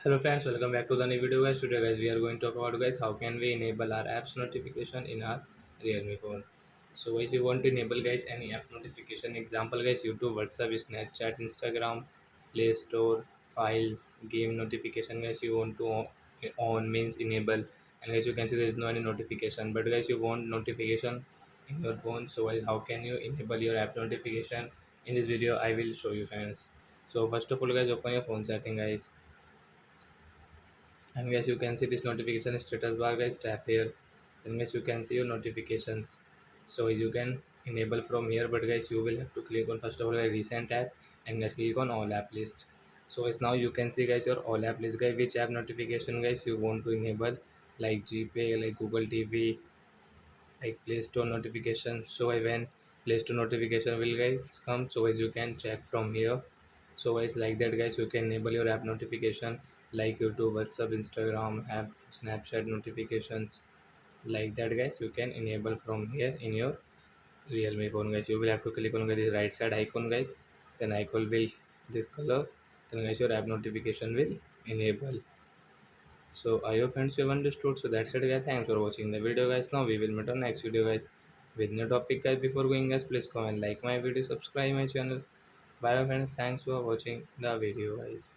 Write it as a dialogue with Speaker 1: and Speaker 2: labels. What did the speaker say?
Speaker 1: Hello friends, welcome back to the new video guys. Today guys we are going to talk about guys how can we enable our apps notification in our Realme phone. So guys you want to enable guys any app notification, example guys YouTube, WhatsApp, Snapchat, Instagram, Play Store, files, game notification guys you want to on means enable, and guys you can see there is no any notification, but guys you want notification in your phone. So guys how can you enable your app notification? In this video I will show you friends. So first of all guys open your phone setting guys, and guys you can see this notification status bar guys, tap here, then guys you can see your notifications. So you can enable from here, but guys you will have to click on first of all a recent app, and guys click on all app list. So guys now you can see guys your all app list guys, which app notification guys you want to enable, like gpay, like google tv, like play store notification. So when play store notification will guys come, so guys you can check from here. So guys like that guys you can enable your app notification, like YouTube, WhatsApp, Instagram, app, Snapchat notifications, like that guys you can enable from here in your Realme phone guys. You will have to click on the right side icon guys, then icon will this color, then guys your app notification will enable. So I hope friends you have understood. So that's it guys. Thanks for watching the video guys. Now we will meet on next video guys with new topic guys. Before going guys, please comment, like my video, subscribe my channel. Bye friends. Thanks for watching the video guys.